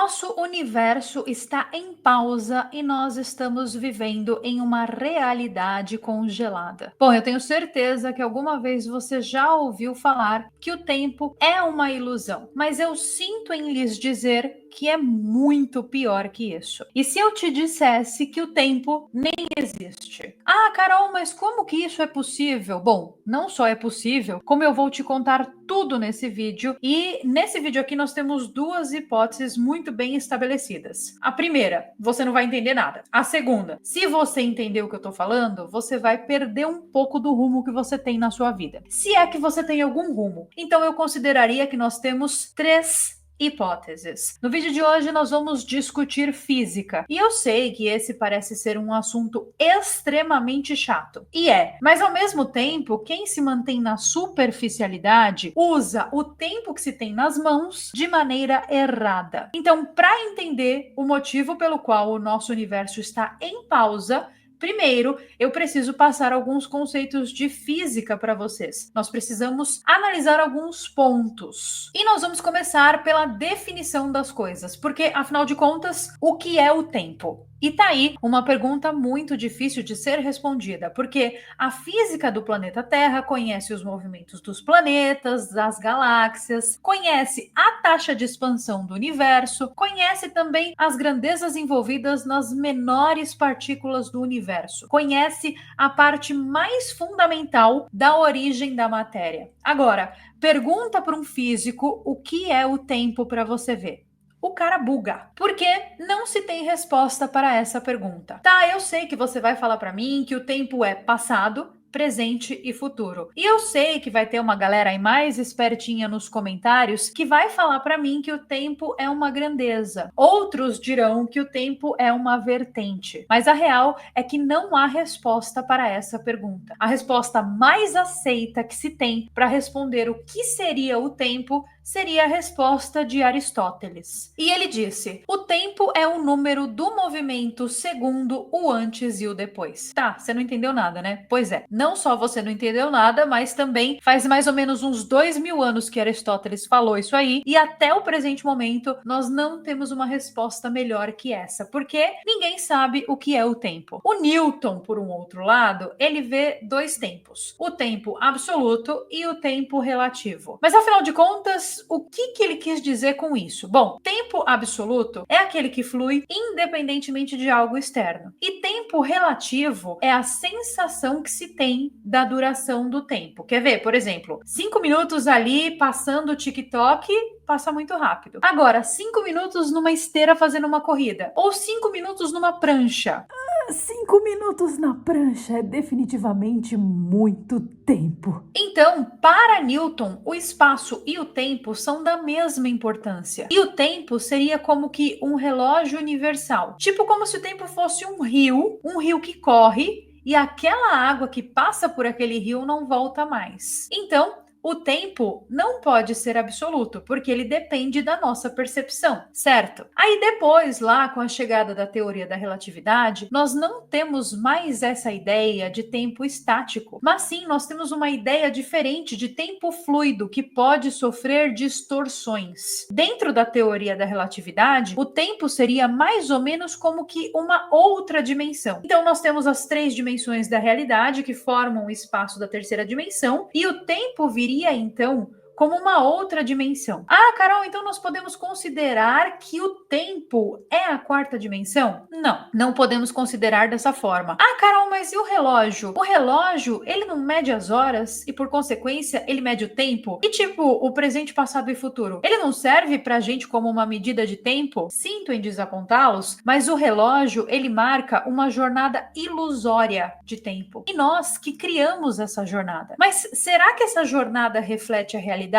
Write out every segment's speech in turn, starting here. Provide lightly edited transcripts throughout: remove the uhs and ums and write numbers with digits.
nosso universo está em pausa e nós estamos vivendo em uma realidade congelada. Bom, eu tenho certeza que alguma vez você já ouviu falar que o tempo é uma ilusão, mas eu sinto em lhes dizer que é muito pior que isso. E se eu te dissesse que o tempo nem existe? Ah, Carol, mas como que isso é possível? Bom, não só é possível, como eu vou te contar tudo nesse vídeo. E nesse vídeo aqui nós temos duas hipóteses muito bem estabelecidas. A primeira, você não vai entender nada. A segunda, se você entender o que eu tô falando, você vai perder um pouco do rumo que você tem na sua vida. Se é que você tem algum rumo. Então eu consideraria que nós temos três hipóteses. No vídeo de hoje nós vamos discutir física. E eu sei que esse parece ser um assunto extremamente chato. E é, mas ao mesmo tempo, quem se mantém na superficialidade usa o tempo que se tem nas mãos de maneira errada. Então, para entender o motivo pelo qual o nosso universo está em pausa, primeiro, eu preciso passar alguns conceitos de física para vocês. Nós precisamos analisar alguns pontos. E nós vamos começar pela definição das coisas, porque, afinal de contas, o que é o tempo? E tá aí uma pergunta muito difícil de ser respondida, porque a física do planeta Terra conhece os movimentos dos planetas, das galáxias, conhece a taxa de expansão do universo, conhece também as grandezas envolvidas nas menores partículas do universo, conhece a parte mais fundamental da origem da matéria. Agora, pergunta para um físico o que é o tempo para você ver. O cara buga, porque não se tem resposta para essa pergunta. Tá, eu sei que você vai falar para mim que o tempo é passado, presente e futuro. E eu sei que vai ter uma galera aí mais espertinha nos comentários que vai falar para mim que o tempo é uma grandeza. Outros dirão que o tempo é uma vertente. Mas a real é que não há resposta para essa pergunta. A resposta mais aceita que se tem para responder o que seria o tempo seria a resposta de Aristóteles. E ele disse: o tempo é o número do movimento segundo o antes e o depois. Tá, você não entendeu nada, né? Pois é, não só você não entendeu nada, mas também faz mais ou menos uns 2000 anos que Aristóteles falou isso aí, e até o presente momento nós não temos uma resposta melhor que essa, porque ninguém sabe o que é o tempo. O Newton, por um outro lado, ele vê dois tempos: o tempo absoluto e o tempo relativo. Mas afinal de contas, o que ele quis dizer com isso? Bom, tempo absoluto é aquele que flui independentemente de algo externo. E tempo relativo é a sensação que se tem da duração do tempo. Quer ver? Por exemplo, 5 minutos ali passando o TikTok passa muito rápido. Agora, 5 minutos numa esteira fazendo uma corrida. Ou 5 minutos numa prancha. 5 minutos na prancha é definitivamente muito tempo. Então, para Newton, o espaço e o tempo são da mesma importância. E o tempo seria como que um relógio universal. Tipo como se o tempo fosse um rio que corre e aquela água que passa por aquele rio não volta mais. Então, o tempo não pode ser absoluto, porque ele depende da nossa percepção, certo? Aí depois, lá com a chegada da teoria da relatividade, nós não temos mais essa ideia de tempo estático, mas sim nós temos uma ideia diferente de tempo fluido que pode sofrer distorções. Dentro da teoria da relatividade, o tempo seria mais ou menos como que uma outra dimensão. Então nós temos as três dimensões da realidade que formam o espaço da terceira dimensão, e o tempo viria então como uma outra dimensão. Ah, Carol, então nós podemos considerar que o tempo é a quarta dimensão? Não, não podemos considerar dessa forma. Ah, Carol, mas e o relógio? O relógio, ele não mede as horas e, por consequência, ele mede o tempo? E tipo, o presente, passado e futuro? Ele não serve pra gente como uma medida de tempo? Sinto em desapontá-los, mas o relógio, ele marca uma jornada ilusória de tempo. E nós que criamos essa jornada. Mas será que essa jornada reflete a realidade?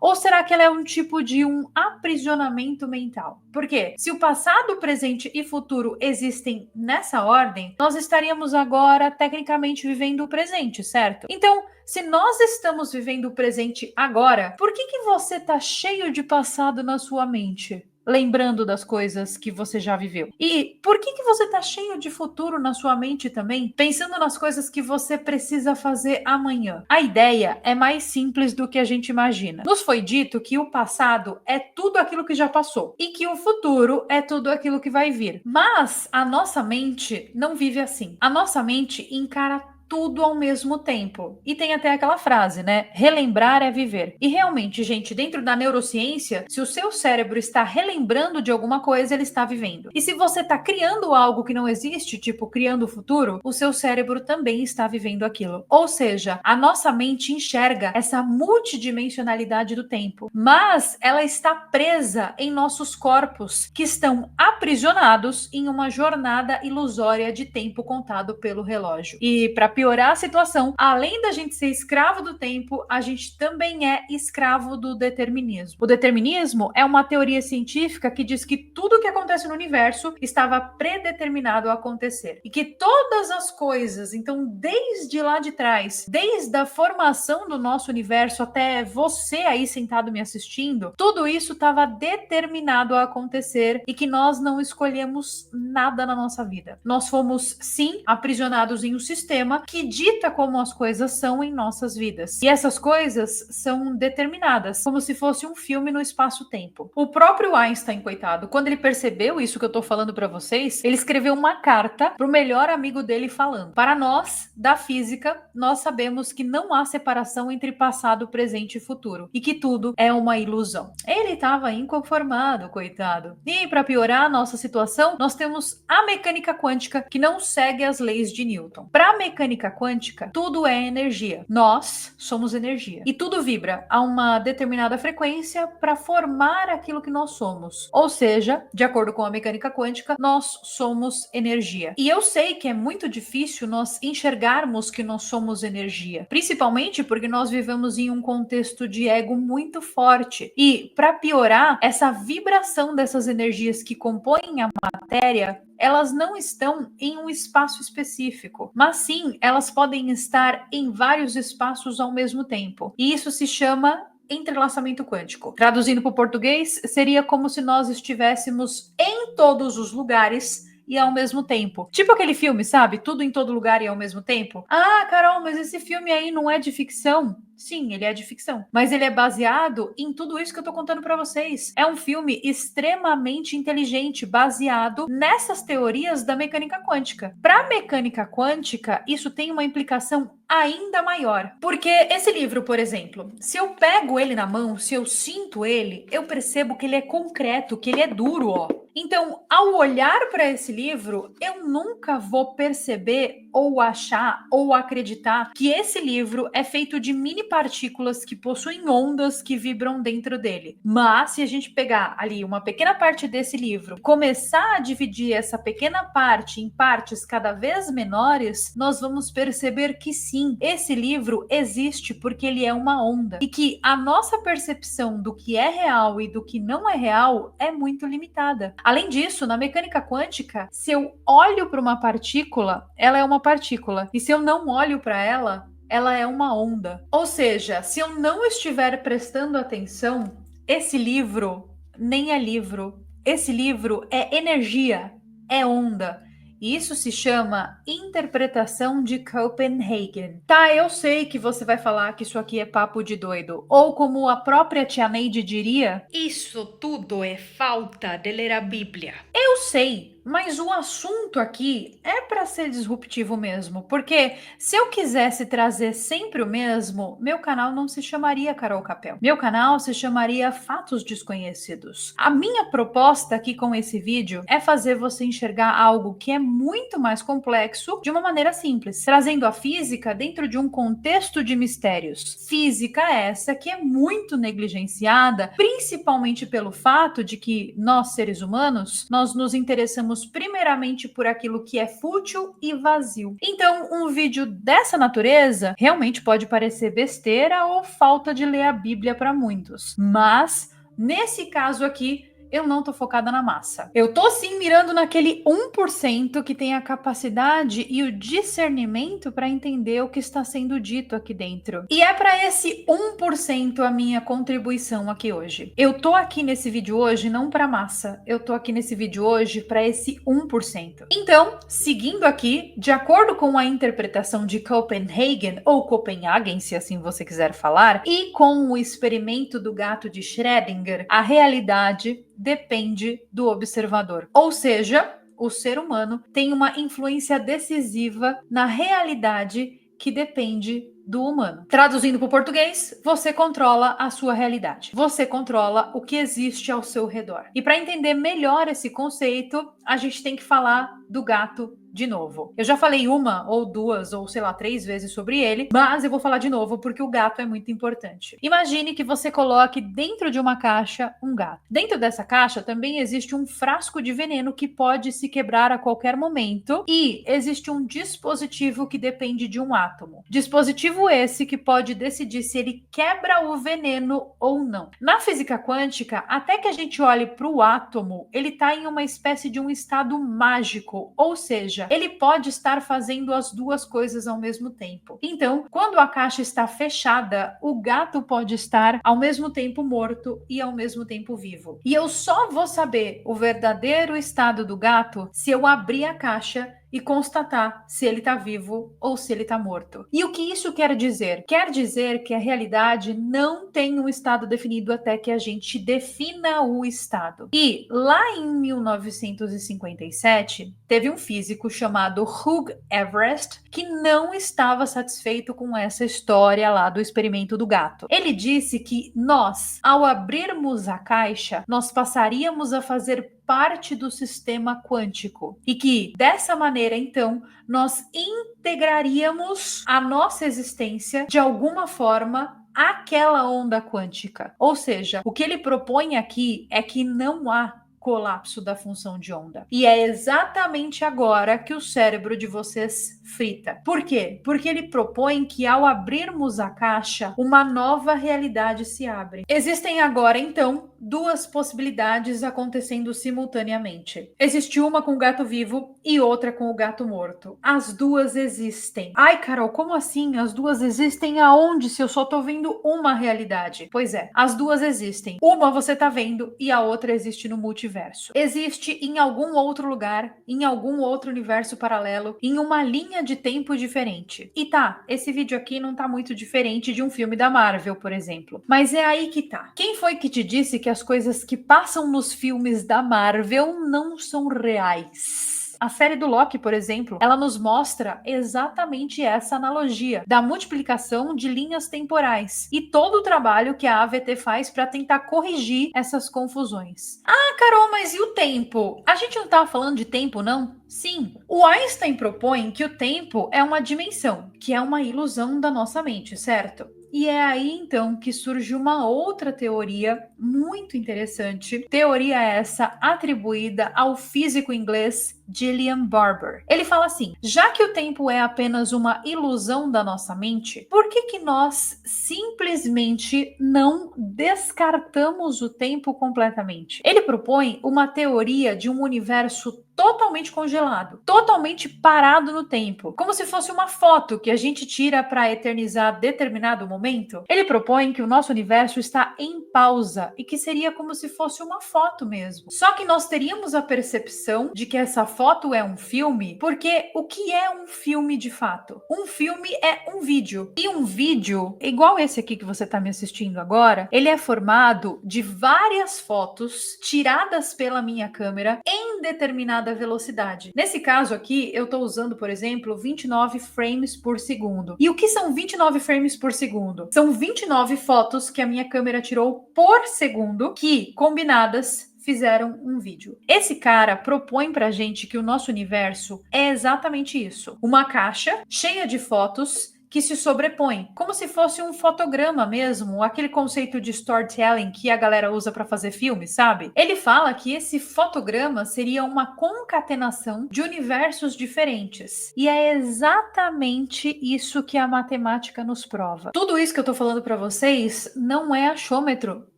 Ou será que ela é um tipo de um aprisionamento mental? Porque se o passado, presente e futuro existem nessa ordem, nós estaríamos agora tecnicamente vivendo o presente, certo? Então, se nós estamos vivendo o presente agora, por que você tá cheio de passado na sua mente? lembrando das coisas que você já viveu? E por que você tá cheio de futuro na sua mente também, pensando nas coisas que você precisa fazer amanhã? A ideia é mais simples do que a gente imagina. Nos foi dito que o passado é tudo aquilo que já passou e que o futuro é tudo aquilo que vai vir. Mas a nossa mente não vive assim. A nossa mente encara tudo ao mesmo tempo. E tem até aquela frase, né? Relembrar é viver. E realmente, gente, dentro da neurociência, se o seu cérebro está relembrando de alguma coisa, ele está vivendo. E se você está criando algo que não existe, tipo criando o futuro, o seu cérebro também está vivendo aquilo. Ou seja, a nossa mente enxerga essa multidimensionalidade do tempo, mas ela está presa em nossos corpos, que estão aprisionados em uma jornada ilusória de tempo contado pelo relógio. E para piorar a situação, além da gente ser escravo do tempo, a gente também é escravo do determinismo. O determinismo é uma teoria científica que diz que tudo o que acontece no universo estava predeterminado a acontecer. E que todas as coisas, então desde lá de trás, desde a formação do nosso universo até você aí sentado me assistindo, tudo isso estava determinado a acontecer e que nós não escolhemos nada na nossa vida. Nós fomos, sim, aprisionados em um sistema que dita como as coisas são em nossas vidas. E essas coisas são determinadas, como se fosse um filme no espaço-tempo. O próprio Einstein, coitado, quando ele percebeu isso que eu tô falando para vocês, ele escreveu uma carta pro melhor amigo dele falando: para nós, da física, nós sabemos que não há separação entre passado, presente e futuro, e que tudo é uma ilusão. Ele estava inconformado, coitado. E para piorar a nossa situação, nós temos a mecânica quântica, que não segue as leis de Newton. Para a mecânica quântica, tudo é energia. Nós somos energia. E tudo vibra a uma determinada frequência para formar aquilo que nós somos. Ou seja, de acordo com a mecânica quântica, nós somos energia. E eu sei que é muito difícil nós enxergarmos que nós somos energia, principalmente porque nós vivemos em um contexto de ego muito forte. E para piorar, essa vibração dessas energias que compõem a matéria, elas não estão em um espaço específico, mas sim, elas podem estar em vários espaços ao mesmo tempo. E isso se chama entrelaçamento quântico. Traduzindo para o português, seria como se nós estivéssemos em todos os lugares e ao mesmo tempo. Tipo aquele filme, sabe? Tudo em todo lugar e ao mesmo tempo. Ah, Carol, mas esse filme aí não é de ficção? Sim, ele é de ficção, mas ele é baseado em tudo isso que eu tô contando para vocês. É um filme extremamente inteligente, baseado nessas teorias da mecânica quântica. Para a mecânica quântica, isso tem uma implicação ainda maior. Porque esse livro, por exemplo, se eu pego ele na mão, se eu sinto ele, eu percebo que ele é concreto, que ele é duro, ó. Então, ao olhar para esse livro, eu nunca vou perceber ou achar ou acreditar que esse livro é feito de mini partículas que possuem ondas que vibram dentro dele. Mas se a gente pegar ali uma pequena parte desse livro, começar a dividir essa pequena parte em partes cada vez menores, nós vamos perceber que sim, esse livro existe porque ele é uma onda e que a nossa percepção do que é real e do que não é real é muito limitada. Além disso, na mecânica quântica, se eu olho para uma partícula, ela é uma partícula. E se eu não olho para ela, ela é uma onda. Ou seja, se eu não estiver prestando atenção, esse livro nem é livro. Esse livro é energia, é onda. E isso se chama interpretação de Copenhagen. Tá, eu sei que você vai falar que isso aqui é papo de doido. Ou como a própria tia Neide diria, isso tudo é falta de ler a Bíblia. Eu sei, mas o assunto aqui é para ser disruptivo mesmo, porque se eu quisesse trazer sempre o mesmo, meu canal não se chamaria Carol Capel. Meu canal se chamaria Fatos Desconhecidos. A minha proposta aqui com esse vídeo é fazer você enxergar algo que é muito mais complexo de uma maneira simples, trazendo a física dentro de um contexto de mistérios. Física essa que é muito negligenciada, principalmente pelo fato de que nós, seres humanos, nós nos interessamos primeiramente por aquilo que é fútil e vazio. Então, um vídeo dessa natureza realmente pode parecer besteira ou falta de ler a Bíblia para muitos. Mas, nesse caso aqui, eu não tô focada na massa. Eu tô sim mirando naquele 1% que tem a capacidade e o discernimento para entender o que está sendo dito aqui dentro. E é para esse 1% a minha contribuição aqui hoje. Eu tô aqui nesse vídeo hoje não para massa, eu tô aqui nesse vídeo hoje para esse 1%. Então, seguindo aqui, de acordo com a interpretação de Copenhagen, ou Copenhagen, se assim você quiser falar, e com o experimento do gato de Schrödinger, a realidade depende do observador. Ou seja, o ser humano tem uma influência decisiva na realidade que depende do humano. Traduzindo para o português, você controla a sua realidade. Você controla o que existe ao seu redor. E para entender melhor esse conceito, a gente tem que falar do gato de novo. Eu já falei uma ou duas ou sei lá 3 vezes sobre ele, mas eu vou falar de novo porque o gato é muito importante. Imagine que você coloque dentro de uma caixa um gato. Dentro dessa caixa também existe um frasco de veneno que pode se quebrar a qualquer momento e existe um dispositivo que depende de um átomo. Dispositivo esse que pode decidir se ele quebra o veneno ou não. Na física quântica, até que a gente olhe para o átomo, ele está em uma espécie de um estado mágico, ou seja, ele pode estar fazendo as duas coisas ao mesmo tempo. Então, quando a caixa está fechada, o gato pode estar ao mesmo tempo morto e ao mesmo tempo vivo. E eu só vou saber o verdadeiro estado do gato se eu abrir a caixa e constatar se ele está vivo ou se ele está morto. E o que isso quer dizer? Quer dizer que a realidade não tem um estado definido até que a gente defina o estado. E lá em 1957, teve um físico chamado Hugh Everest que não estava satisfeito com essa história lá do experimento do gato. Ele disse que nós, ao abrirmos a caixa, nós passaríamos a fazer parte do sistema quântico e que dessa maneira então nós integraríamos a nossa existência de alguma forma àquela onda quântica. Ou seja, o que ele propõe aqui é que não há colapso da função de onda. E é exatamente agora que o cérebro de vocês frita. Por quê? Porque ele propõe que ao abrirmos a caixa, uma nova realidade se abre. Existem agora, então, 2 possibilidades acontecendo simultaneamente. Existe uma com o gato vivo e outra com o gato morto. As duas existem. Ai, Carol, como assim? As duas existem aonde se eu só tô vendo uma realidade? Pois é, as duas existem. Uma você tá vendo e a outra existe no multiverso. Existe em algum outro lugar, em algum outro universo paralelo, em uma linha de tempo diferente. E tá, esse vídeo aqui não tá muito diferente de um filme da Marvel, por exemplo. Mas é aí que tá. Quem foi que te disse que as coisas que passam nos filmes da Marvel não são reais? A série do Loki, por exemplo, ela nos mostra exatamente essa analogia da multiplicação de linhas temporais e todo o trabalho que a AVT faz para tentar corrigir essas confusões. Ah, Carol, mas e o tempo? A gente não estava falando de tempo, não? Sim. O Einstein propõe que o tempo é uma dimensão, que é uma ilusão da nossa mente, certo? E é aí então que surge uma outra teoria muito interessante, teoria essa atribuída ao físico inglês Julian Barber. Ele fala assim: já que o tempo é apenas uma ilusão da nossa mente, por que nós simplesmente não descartamos o tempo completamente? Ele propõe uma teoria de um universo totalmente congelado, totalmente parado no tempo, como se fosse uma foto que a gente tira para eternizar determinado momento. Ele propõe que o nosso universo está em pausa e que seria como se fosse uma foto mesmo. Só que nós teríamos a percepção de que essa foto é um filme, porque o que é um filme de fato? Um filme é um vídeo. E um vídeo, igual esse aqui que você está me assistindo agora, ele é formado de várias fotos tiradas pela minha câmera em determinada velocidade. Nesse caso aqui, eu estou usando, por exemplo, 29 frames por segundo. E o que são 29 frames por segundo? São 29 fotos que a minha câmera tirou por segundo, que, combinadas, fizeram um vídeo. Esse cara propõe pra gente que o nosso universo é exatamente isso. Uma caixa cheia de fotos que se sobrepõem, como se fosse um fotograma mesmo, aquele conceito de storytelling que a galera usa para fazer filme, sabe? Ele fala que esse fotograma seria uma concatenação de universos diferentes. E é exatamente isso que a matemática nos prova. Tudo isso que eu tô falando para vocês não é achômetro,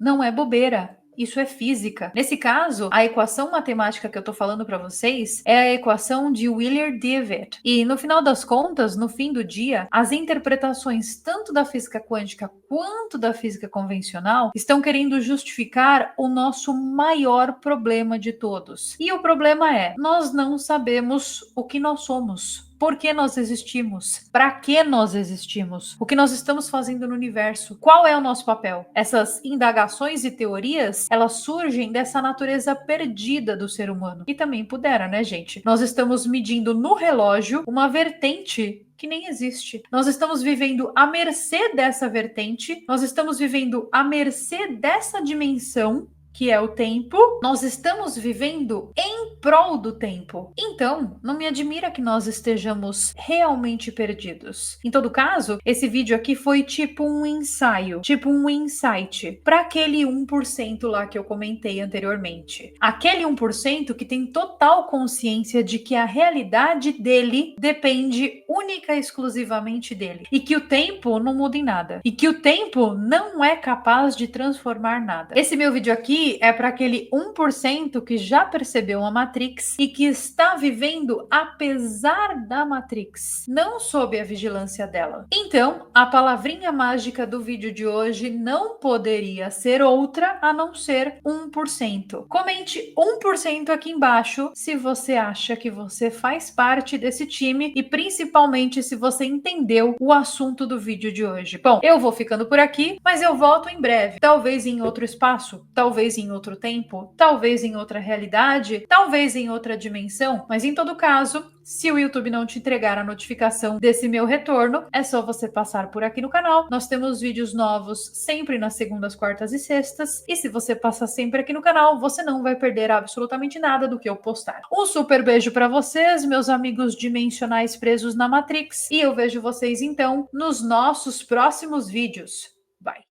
não é bobeira. Isso é física. Nesse caso, a equação matemática que eu tô falando para vocês é a equação de Wheeler-DeWitt. E no final das contas, no fim do dia, as interpretações tanto da física quântica quanto da física convencional estão querendo justificar o nosso maior problema de todos. E o problema é, nós não sabemos o que nós somos. Por que nós existimos? Para que nós existimos? O que nós estamos fazendo no universo? Qual é o nosso papel? Essas indagações e teorias, elas surgem dessa natureza perdida do ser humano. E também pudera, né, gente? Nós estamos medindo no relógio uma vertente que nem existe. Nós estamos vivendo à mercê dessa vertente, nós estamos vivendo à mercê dessa dimensão que é o tempo, nós estamos vivendo em prol do tempo. Então, não me admira que nós estejamos realmente perdidos. Em todo caso, esse vídeo aqui foi tipo um ensaio, tipo um insight para aquele 1% lá que eu comentei anteriormente. Aquele 1% que tem total consciência de que a realidade dele depende única e exclusivamente dele. E que o tempo não muda em nada. E que o tempo não é capaz de transformar nada. Esse meu vídeo aqui é para aquele 1% que já percebeu a Matrix e que está vivendo apesar da Matrix, não sob a vigilância dela. Então, a palavrinha mágica do vídeo de hoje não poderia ser outra a não ser 1%. Comente 1% aqui embaixo se você acha que você faz parte desse time e principalmente se você entendeu o assunto do vídeo de hoje. Bom, eu vou ficando por aqui, mas eu volto em breve, talvez em outro espaço, talvez em outro tempo, talvez em outra realidade, talvez em outra dimensão, mas em todo caso, se o YouTube não te entregar a notificação desse meu retorno, é só você passar por aqui no canal. Nós temos vídeos novos sempre nas segundas, quartas e sextas, e se você passar sempre aqui no canal, você não vai perder absolutamente nada do que eu postar. Um super beijo para vocês, meus amigos dimensionais presos na Matrix, e eu vejo vocês então nos nossos próximos vídeos. Bye!